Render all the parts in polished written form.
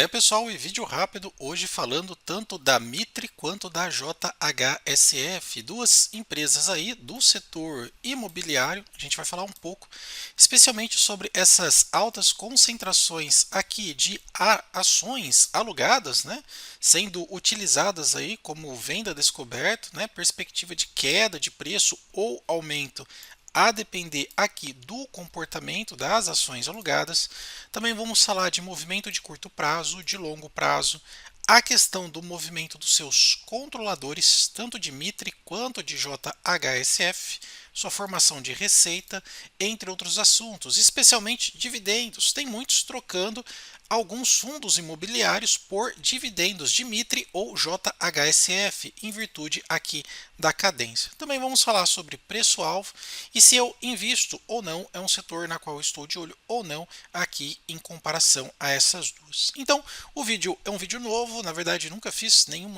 Pessoal, e vídeo rápido hoje falando tanto da Mitre quanto da JHSF, duas empresas aí do setor imobiliário. A gente vai falar um pouco, especialmente sobre essas altas concentrações aqui de ações alugadas, né, sendo utilizadas aí como venda descoberto, né, perspectiva de queda de preço ou aumento a depender aqui do comportamento das ações alugadas. Também vamos falar de movimento de curto prazo, de longo prazo, a questão do movimento dos seus controladores, tanto de Mitre quanto de JHSF, sua formação de receita, entre outros assuntos, especialmente dividendos. Tem muitos trocando alguns fundos imobiliários por dividendos de Mitre ou JHSF, em virtude aqui da cadência. Também vamos falar sobre preço-alvo e se eu invisto ou não, é um setor na qual eu estou de olho ou não aqui em comparação a essas duas. Então, o vídeo é um vídeo novo, na verdade nunca fiz nenhum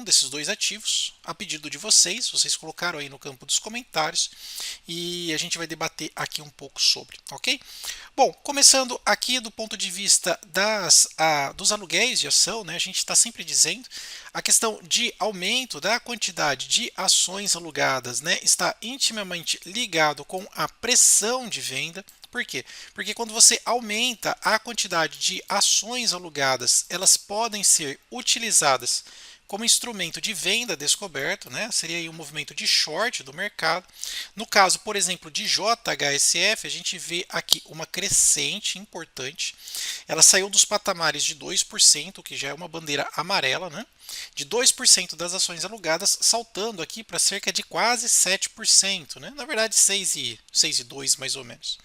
desses dois ativos, a pedido de vocês colocaram aí no campo dos comentários e a gente vai debater aqui um pouco sobre, ok? Bom, começando aqui do ponto de vista dos aluguéis de ação, né, a gente está sempre dizendo a questão de aumento da quantidade de ações alugadas, né, está intimamente ligado com a pressão de venda. Por quê? Porque quando você aumenta a quantidade de ações alugadas, elas podem ser utilizadas como instrumento de venda descoberto, né? Seria aí um movimento de short do mercado. No caso, por exemplo, de JHSF, a gente vê aqui uma crescente importante. Ela saiu dos patamares de 2%, que já é uma bandeira amarela, né? De 2% das ações alugadas, saltando aqui para cerca de quase 7%, né? Na verdade, 6,2% mais ou menos.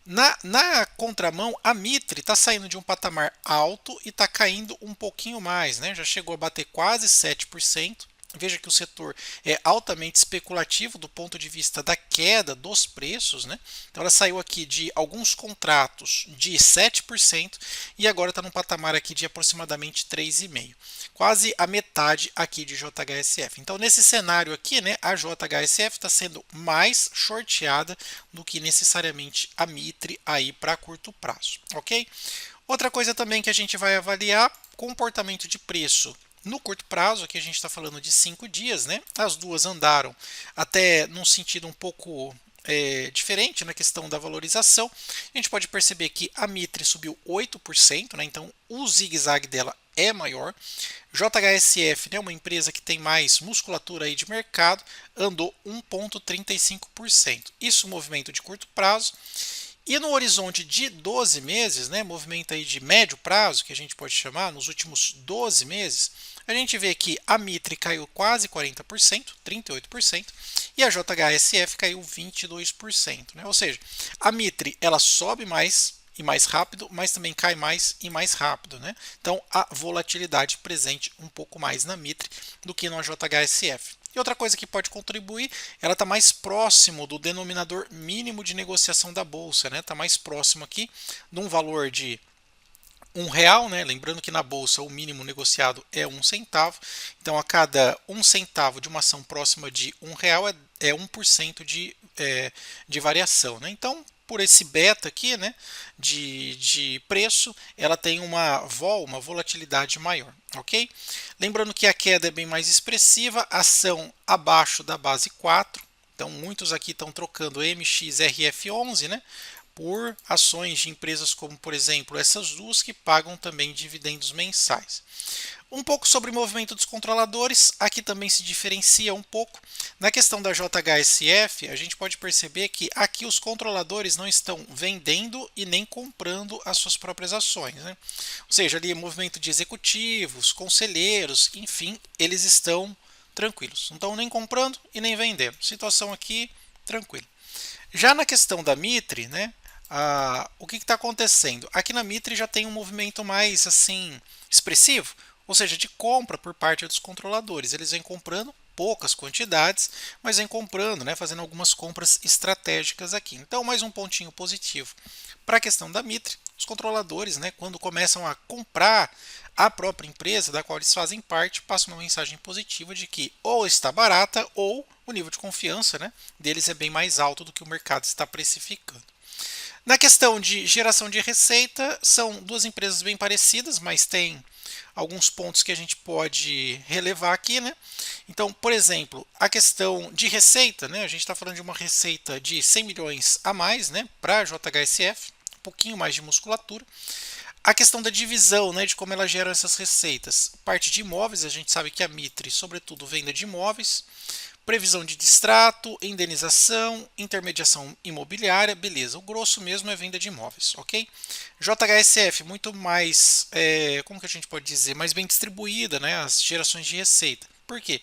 Na contramão, a Mitre está saindo de um patamar alto e está caindo um pouquinho mais, né? Já chegou a bater quase 7%. Veja que o setor é altamente especulativo do ponto de vista da queda dos preços, né? Então ela saiu aqui de alguns contratos de 7% e agora está num patamar aqui de aproximadamente 3,5%. Quase a metade aqui de JHSF. Então nesse cenário aqui, né, a JHSF está sendo mais shorteada do que necessariamente a Mitre aí para curto prazo, ok? Outra coisa também que a gente vai avaliar, comportamento de preço no curto prazo. Aqui a gente está falando de 5 dias, né? As duas andaram até num sentido um pouco diferente na questão da valorização. A gente pode perceber que a Mitre subiu 8%, né? Então o zigue-zague dela é maior. JHSF, né, uma empresa que tem mais musculatura aí de mercado, andou 1,35%. Isso movimento de curto prazo. E no horizonte de 12 meses, né, movimento aí de médio prazo, que a gente pode chamar, nos últimos 12 meses, a gente vê que a Mitre caiu quase 40%, 38%, e a JHSF caiu 22%. Né? Ou seja, a Mitre ela sobe mais e mais rápido, mas também cai mais e mais rápido. Né? Então, a volatilidade presente um pouco mais na Mitre do que no JHSF. E outra coisa que pode contribuir, ela está mais próximo do denominador mínimo de negociação da bolsa, né? Está mais próximo aqui de um valor de R$ 1, né? Lembrando que na bolsa o mínimo negociado é 1 centavo. Então, a cada 1 centavo de uma ação próxima de R$ 1 é 1% de variação, né? Então, por esse beta aqui, né, de preço, ela tem uma volatilidade maior, ok? Lembrando que a queda é bem mais expressiva, ação abaixo da base 4, então muitos aqui estão trocando MXRF11, né, por ações de empresas como, por exemplo, essas duas que pagam também dividendos mensais. Um pouco sobre o movimento dos controladores, aqui também se diferencia um pouco. Na questão da JHSF, a gente pode perceber que aqui os controladores não estão vendendo e nem comprando as suas próprias ações, né? Ou seja, ali movimento de executivos, conselheiros, enfim, eles estão tranquilos. Não estão nem comprando e nem vendendo. Situação aqui tranquila. Já na questão da Mitre, né? O que está acontecendo? Aqui na Mitre já tem um movimento mais assim expressivo, ou seja, de compra por parte dos controladores. Eles vêm comprando poucas quantidades, mas vêm comprando, né, fazendo algumas compras estratégicas aqui. Então, mais um pontinho positivo para a questão da Mitre. Os controladores, né, quando começam a comprar a própria empresa da qual eles fazem parte, passam uma mensagem positiva de que ou está barata ou o nível de confiança, né, deles é bem mais alto do que o mercado está precificando. Na questão de geração de receita, são duas empresas bem parecidas, mas tem alguns pontos que a gente pode relevar aqui, né? Então, por exemplo, a questão de receita, né? A gente está falando de uma receita de 100 milhões a mais, né? Para a JHSF, um pouquinho mais de musculatura. A questão da divisão, né, de como ela gera essas receitas. Parte de imóveis, a gente sabe que a Mitre, sobretudo, venda de imóveis. Previsão de distrato, indenização, intermediação imobiliária, beleza. O grosso mesmo é venda de imóveis, ok? JHSF, muito mais, como que a gente pode dizer, mais bem distribuída, né, as gerações de receita. Por quê?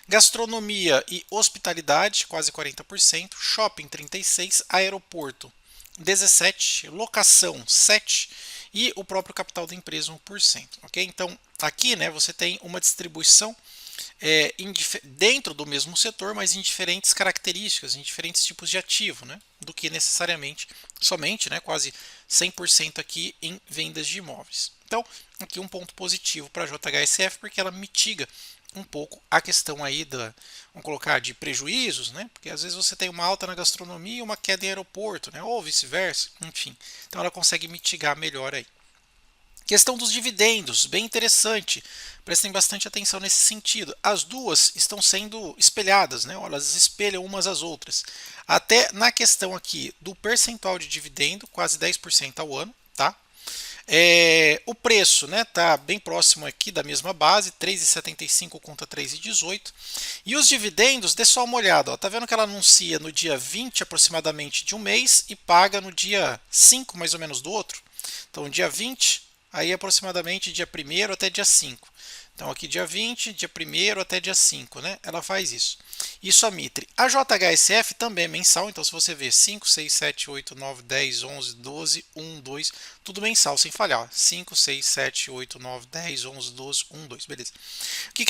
Gastronomia e hospitalidade, quase 40%, shopping 36%, aeroporto 17%, locação 7% e o próprio capital da empresa 1%, ok? Então, aqui, né, você tem uma distribuição dentro do mesmo setor, mas em diferentes características, em diferentes tipos de ativo, né, do que necessariamente somente, né, quase 100% aqui em vendas de imóveis. Então, aqui um ponto positivo para a JHSF, porque ela mitiga um pouco a questão aí vamos colocar, de prejuízos, né, porque às vezes você tem uma alta na gastronomia e uma queda em aeroporto, né, ou vice-versa, enfim. Então ela consegue mitigar melhor aí. Questão dos dividendos, bem interessante. Prestem bastante atenção nesse sentido. As duas estão sendo espelhadas, né? Elas espelham umas às outras. Até na questão aqui do percentual de dividendo, quase 10% ao ano, tá? O preço está bem próximo aqui da mesma base, 3,75 contra 3,18. E os dividendos, dê só uma olhada. Está vendo que ela anuncia no dia 20 aproximadamente de um mês e paga no dia 5 mais ou menos do outro? Então, dia 20, aí aproximadamente dia 1º até dia 5. Então aqui dia 20, dia 1º até dia 5, né? Ela faz isso. Isso a Mitre. A JHSF também é mensal, então se você ver 5, 6, 7, 8, 9, 10, 11, 12, 1, 2, tudo mensal, sem falhar. 5, 6, 7, 8, 9, 10, 11, 12, 1, 2, beleza. O que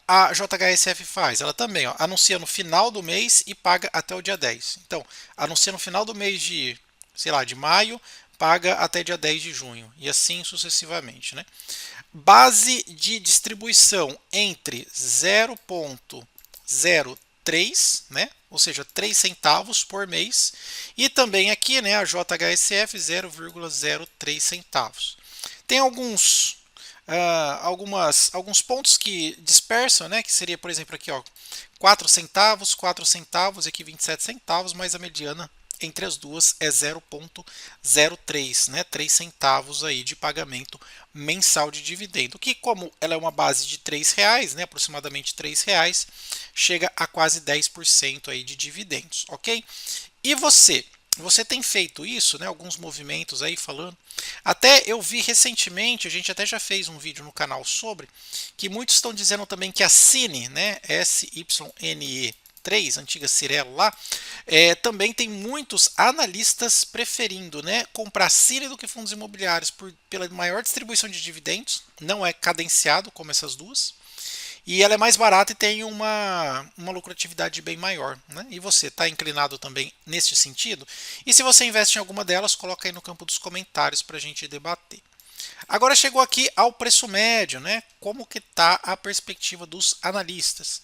a JHSF faz? Ela também anuncia no final do mês e paga até o dia 10. Então, anuncia no final do mês de, sei lá, de maio, paga até dia 10 de junho, e assim sucessivamente, né? Base de distribuição entre 0,03, né? Ou seja, 3 centavos por mês, e também aqui, né, a JHSF 0,03 centavos. Tem alguns pontos que dispersam, né, que seria, por exemplo, aqui, ó, 4 centavos, 4 centavos, aqui 27 centavos, mas a mediana entre as duas é 0,03, né, 3 centavos aí de pagamento mensal de dividendo, que como ela é uma base de R$ 3, né, aproximadamente R$ 3, chega a quase 10% aí de dividendos, ok? E você tem feito isso, né? Alguns movimentos aí falando. Até eu vi recentemente, a gente até já fez um vídeo no canal sobre, que muitos estão dizendo também que a Syne, né? SYNE3, antiga Cirelo lá, também tem muitos analistas preferindo, né, comprar Syne do que fundos imobiliários pela maior distribuição de dividendos, não é cadenciado como essas duas. E ela é mais barata e tem uma lucratividade bem maior. Né? E você está inclinado também neste sentido? E se você investe em alguma delas, coloca aí no campo dos comentários para a gente debater. Agora chegou aqui ao preço médio, né? Como que está a perspectiva dos analistas?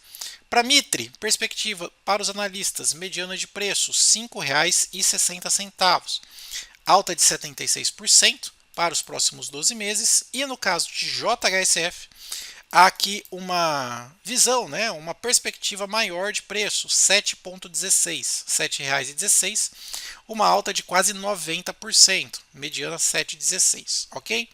Para Mitre, perspectiva para os analistas, mediana de preço R$ 5,60, alta de 76% para os próximos 12 meses. E no caso de JHSF, há aqui uma visão, né, uma perspectiva maior de preço, 7,16, R$ 7,16, uma alta de quase 90%, mediana 7,16, ok?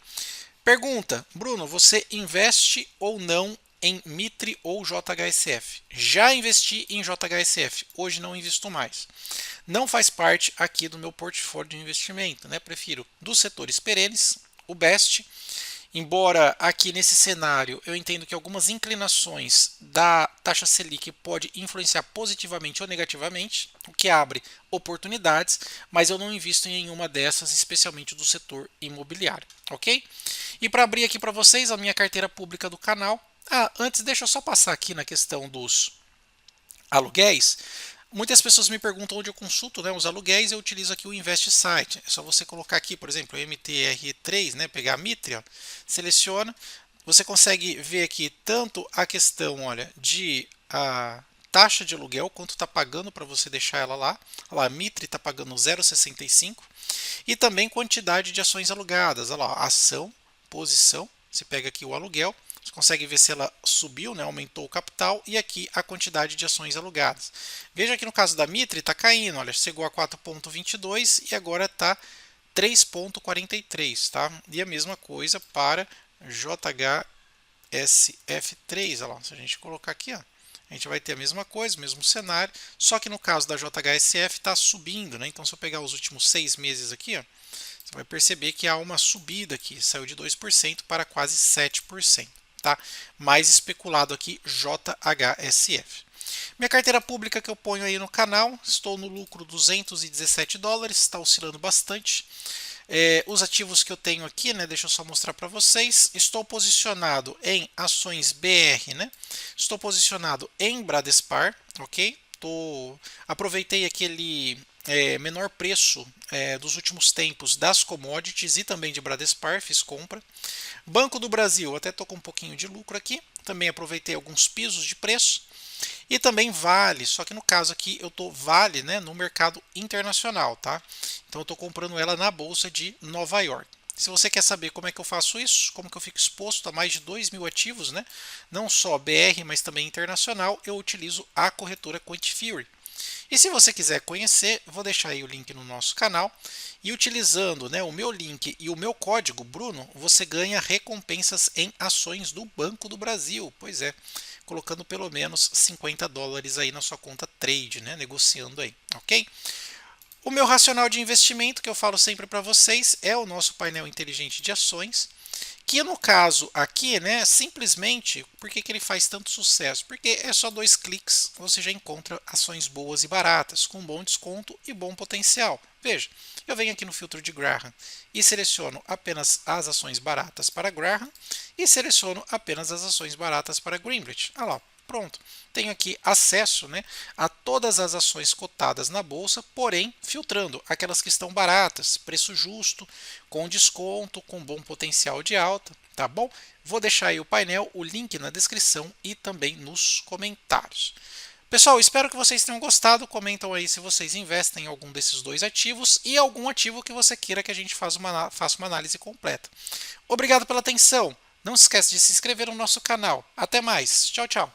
Pergunta, Bruno, você investe ou não em Mitre ou JHSF? Já investi em JHSF, hoje não invisto mais. Não faz parte aqui do meu portfólio de investimento, né? Prefiro dos setores perenes, o BEST. Embora aqui nesse cenário eu entendo que algumas inclinações da taxa Selic pode influenciar positivamente ou negativamente, o que abre oportunidades, mas eu não invisto em nenhuma dessas, especialmente do setor imobiliário, ok? E para abrir aqui para vocês a minha carteira pública do canal, antes deixa eu só passar aqui na questão dos aluguéis. Muitas pessoas me perguntam onde eu consulto, né, os aluguéis. Eu utilizo aqui o Invest Site. É só você colocar aqui, por exemplo, MTR3, né, pegar a Mitre, ó, seleciona. Você consegue ver aqui tanto a questão, olha, de taxa de aluguel, quanto está pagando para você deixar ela lá. Olha lá, a Mitre está pagando 0,65 e também quantidade de ações alugadas. Olha lá, ação, posição, você pega aqui o aluguel, você consegue ver se ela subiu, né, aumentou o capital e aqui a quantidade de ações alugadas. Veja que no caso da Mitre está caindo, olha, chegou a 4,22 e agora está 3,43, tá? E a mesma coisa para JHSF3, olha lá, se a gente colocar aqui, ó, a gente vai ter a mesma coisa, mesmo cenário, só que no caso da JHSF está subindo, né? Então se eu pegar os últimos 6 meses aqui, ó, você vai perceber que há uma subida aqui, saiu de 2% para quase 7%, tá? Mais especulado aqui, JHSF. Minha carteira pública que eu ponho aí no canal, estou no lucro $217, está oscilando bastante. Os ativos que eu tenho aqui, né, deixa eu só mostrar para vocês. Estou posicionado em ações BR, né? Estou posicionado em Bradespar, ok? Aproveitei aquele menor preço dos últimos tempos das commodities e também de Bradespar, fiz compra. Banco do Brasil, até estou com um pouquinho de lucro aqui. Também aproveitei alguns pisos de preço. E também Vale, só que no caso aqui eu estou Vale, né, no mercado internacional, tá? Então eu estou comprando ela na Bolsa de Nova York. Se você quer saber como é que eu faço isso, como que eu fico exposto a mais de 2.000 ativos, né? Não só BR, mas também internacional, eu utilizo a corretora Quantifury. E se você quiser conhecer, vou deixar aí o link no nosso canal. E utilizando, né, o meu link e o meu código, Bruno, você ganha recompensas em ações do Banco do Brasil. Pois é, colocando pelo menos $50 aí na sua conta trade, né, negociando aí, ok? O meu racional de investimento, que eu falo sempre para vocês, é o nosso painel inteligente de ações, que no caso aqui, né, simplesmente, por que ele faz tanto sucesso? Porque é só 2 cliques, você já encontra ações boas e baratas, com bom desconto e bom potencial. Veja, eu venho aqui no filtro de Graham e seleciono apenas as ações baratas para Graham e seleciono apenas as ações baratas para Greenwich. Olha lá, pronto. Tenho aqui acesso, né, a todas as ações cotadas na bolsa, porém filtrando aquelas que estão baratas, preço justo, com desconto, com bom potencial de alta, tá bom? Vou deixar aí o painel, o link na descrição e também nos comentários. Pessoal, espero que vocês tenham gostado. Comentam aí se vocês investem em algum desses dois ativos e algum ativo que você queira que a gente faça uma análise completa. Obrigado pela atenção. Não se esqueça de se inscrever no nosso canal. Até mais. Tchau, tchau.